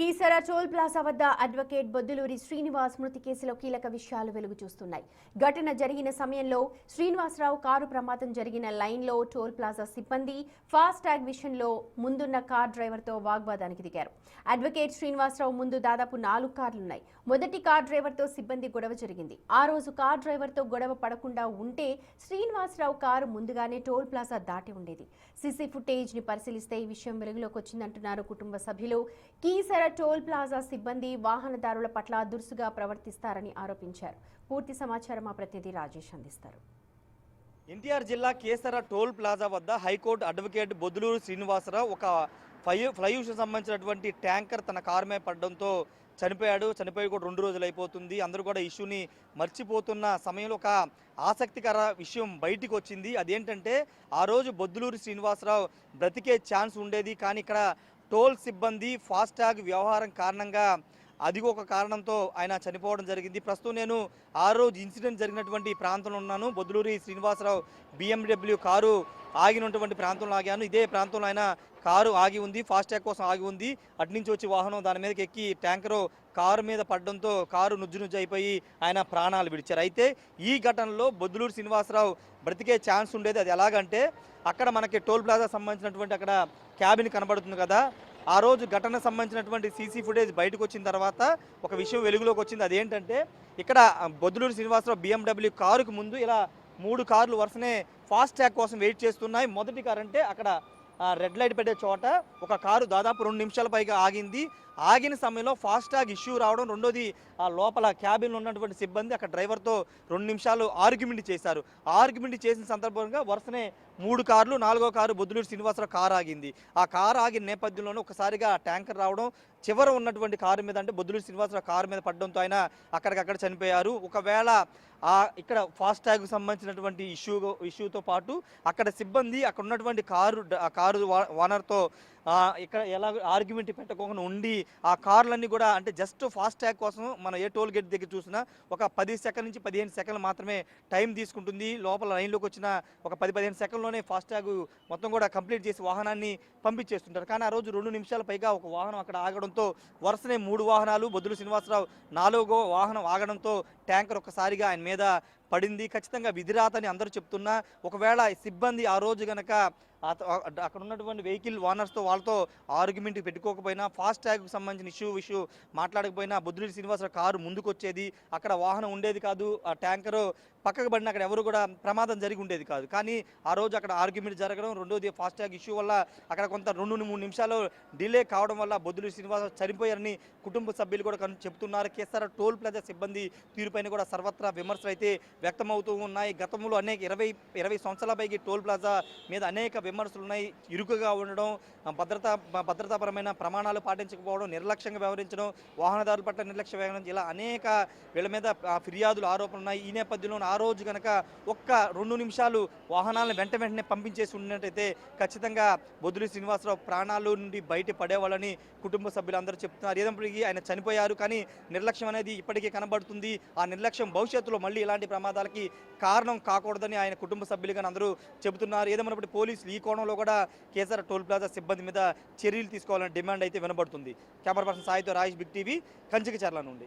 Keesara toll plaza వద్ద advocate Bodduluri Srinivas మృతి కేసులో కీలక విషయాలు వెలుగు చూస్తున్నాయి. ఘటన జరిగిన సమయంలో శ్రీనివాసరావు కారు ప్రమాదం జరిగిన లైన్లో టోల్ ప్లాజా సిబ్బంది ఫాస్ట్ ట్యాగ్ విషయంలో ముందున్న కార్ డ్రైవర్తో వాగ్వాదానికి దిగారు. అడ్వకేట్ శ్రీనివాసరావు ముందు దాదాపు 4 కార్లున్నాయి. మొదటి కార్ డ్రైవర్తో సిబ్బంది గొడవ జరిగింది. ఆ రోజు కార్ డ్రైవర్తో గొడవ పడకుండా ఉంటే శ్రీనివాసరావు కారు ముందుగానే టోల్ ప్లాజా దాటి ఉండేది. సీసీ ఫుటేజ్ ని పరిశీలిస్తే ఈ విషయం వెలుగులోకి వచ్చిందంటున్నారు కుటుంబ సభ్యులు. కీసర టోల్ ప్లాజా సిబ్బంది వాహనదారుల పట్ల దురుసుగా ప్రవర్తిస్తారని ఆరోపించారు. పూర్తి సమాచారం మా ప్రతినిధి రాజేష్ అందిస్తారు. ఎన్టీఆర్ జిల్లా కీసర టోల్ ప్లాజా వద్ద హైకోర్టు అడ్వకేట్ బొద్దులూరు శ్రీనివాసరావు ఒక ఫ్లైఓవర్కి సంబంధించినటువంటి ట్యాంకర్ తన కారు మీద పడడంతో చనిపోయి కూడా 2 రోజులు అయిపోతుంది. అందరూ కూడా ఇష్యూని మర్చిపోతున్న సమయంలో ఒక ఆసక్తికర విషయం బయటికి వచ్చింది. అదేంటంటే ఆ రోజు బొద్దులూరు శ్రీనివాసరావు బ్రతికే ఛాన్స్ ఉండేది, కానీ ఇక్కడ టోల్ సిబ్బంది ఫాస్టాగ్ వ్యవహారం కారణంగా అది ఒక కారణంతో ఆయన చనిపోవడం జరిగింది. ప్రస్తుతం నేను ఆ రోజు ఇన్సిడెంట్ జరిగినటువంటి ప్రాంతంలో ఉన్నాను. బొద్దులూరి శ్రీనివాసరావు BMW కారు ఆగినటువంటి ప్రాంతంలో ఆగాను. ఇదే ప్రాంతంలో ఆయన కారు ఆగి ఉంది, ఫాస్టాగ్ కోసం ఆగి ఉంది. అటు నుంచి వచ్చి వాహనం దాని మీదకి ఎక్కి ట్యాంకరు కారు మీద పడడంతో కారు నుజ్జు అయిపోయి ఆయన ప్రాణాలు విడిచారు. అయితే ఈ ఘటనలో బొద్దులూరు శ్రీనివాసరావు బ్రతికే ఛాన్స్ ఉండేది. అది ఎలాగంటే అక్కడ మనకి టోల్ ప్లాజా సంబంధించినటువంటి అక్కడ క్యాబిన్ కనబడుతుంది కదా, ఆ రోజు ఘటనకు సంబంధించినటువంటి సీసీ ఫుటేజ్ బయటకు వచ్చిన తర్వాత ఒక విషయం వెలుగులోకి వచ్చింది. అదేంటంటే ఇక్కడ బొద్దులూరు శ్రీనివాసరావు BMW కారుకు ముందు ఇలా 3 కార్లు వరుసనే ఫాస్టాగ్ కోసం వెయిట్ చేస్తున్నాయి. మొదటి కారు అంటే అక్కడ రెడ్ లైట్ పెట్టే చోట ఒక కారు దాదాపు 2 నిమిషాల పైగా ఆగింది. ఆగిన సమయంలో ఫాస్టాగ్ ఇష్యూ రావడం, రెండోది ఆ లోపల క్యాబిన్లో ఉన్నటువంటి సిబ్బంది అక్కడ డ్రైవర్తో 2 నిమిషాలు ఆర్గ్యుమెంట్ చేశారు. ఆర్గ్యుమెంట్ చేసిన సందర్భంగా వరుసనే 3 కార్లు, 4వ కారు బొద్దులూరు శ్రీనివాసరావు కారు ఆగింది. ఆ కారు ఆగిన నేపథ్యంలోనే ఒకసారిగా ట్యాంకర్ రావడం, చివర ఉన్నటువంటి కారు మీద అంటే బొద్దులూరు శ్రీనివాసరావు కారు మీద పడడంతో ఆయన అక్కడికక్కడ చనిపోయారు. ఒకవేళ ఇక్కడ ఫాస్టాగ్కు సంబంధించినటువంటి ఇష్యూతో పాటు అక్కడ సిబ్బంది అక్కడ ఉన్నటువంటి కారు ఓనర్తో ఇక్కడ ఎలా ఆర్గ్యుమెంట్ పెట్టకుండా ఉండి ఆ కార్లన్నీ కూడా అంటే జస్ట్ ఫాస్టాగ్ కోసం మనం ఏ టోల్ గేట్ దగ్గర చూసినా ఒక 10 సెకండ్ల నుంచి 15 సెకండ్లు మాత్రమే టైం తీసుకుంటుంది. లోపల లైన్లోకి వచ్చిన ఒక 10-15 సెకండ్లోనే ఫాస్టాగ్ మొత్తం కూడా కంప్లీట్ చేసి వాహనాన్ని పంపించేస్తుంటారు. కానీ ఆ రోజు 2 నిమిషాల పైగా ఒక వాహనం అక్కడ ఆగడంతో వరుసనే 3 వాహనాలు బొద్దులూరు శ్రీనివాసరావు 4వ వాహనం ఆగడంతో ట్యాంకర్ ఒక్కసారిగా ఆయన మీద పడింది. ఖచ్చితంగా విధిరాతని అందరూ చెప్తున్నా ఒకవేళ సిబ్బంది ఆ రోజు గనక అక్కడ ఉన్నటువంటి వెహికల్ ఓనర్స్తో వాళ్ళతో ఆర్గ్యుమెంట్ పెట్టుకోకపోయినా, ఫాస్టాగ్కు సంబంధించిన ఇష్యూ మాట్లాడకపోయినా బొద్దులూరు శ్రీనివాసరావు కారు ముందుకు వచ్చేది, అక్కడ వాహనం ఉండేది కాదు, ఆ ట్యాంకరు పక్కకు పడిన అక్కడ ఎవరు కూడా ప్రమాదం జరిగి ఉండేది కాదు. కానీ ఆ రోజు అక్కడ ఆర్గ్యుమెంట్ జరగడం, రెండోది ఫాస్టాగ్ ఇష్యూ వల్ల అక్కడ కొంత 2-3 నిమిషాలు డిలే కావడం వల్ల బొద్దులూరు శ్రీనివాసరావు చనిపోయారని కుటుంబ సభ్యులు కూడా చెప్తున్నారు. కీసర టోల్ ప్లాజా సిబ్బంది తీరుపైన కూడా సర్వత్రా విమర్శలు అయితే వ్యక్తమవుతూ ఉన్నాయి. గతంలో అనేక 20 సంవత్సరాల పైకి టోల్ ప్లాజా మీద అనేక విమర్శలు ఉన్నాయి. ఇరుకుగా ఉండడం, భద్రతాపరమైన ప్రమాణాలు పాటించకపోవడం, నిర్లక్ష్యంగా వ్యవహరించడం, వాహనదారుల పట్ల నిర్లక్ష్య వ్యవహరించడం, ఇలా అనేక వీళ్ళ మీద ఫిర్యాదులు, ఆరోపణలు ఉన్నాయి. ఈ నేపథ్యంలో ఆ రోజు కనుక ఒక్క 2 నిమిషాలు వాహనాలను వెంటనే పంపించేసి ఉన్నట్టయితే ఖచ్చితంగా బొద్దులూరు శ్రీనివాసరావు ప్రాణాలు నుండి బయట పడేవాళ్ళని కుటుంబ సభ్యులందరూ చెప్తున్నారు. ఏదైనప్పటికీ ఆయన చనిపోయారు, కానీ నిర్లక్ష్యం అనేది ఇప్పటికీ కనబడుతుంది. ఆ నిర్లక్ష్యం భవిష్యత్తులో మళ్ళీ ఇలాంటి ప్రమాదాలకి కారణం కాకూడదని ఆయన కుటుంబ సభ్యులుగా అందరూ చెబుతున్నారు. ఏదేమైనప్పుడు పోలీసులు ఈ కోణంలో కూడా కీసర టోల్ ప్లాజా సిబ్బంది మీద చర్యలు తీసుకోవాలని డిమాండ్ అయితే వినబడుతుంది. కెమెరా పర్సన్ సాయితో రాజేష్, బిగ్ టీవీ, కంచికచర్ల నుండి.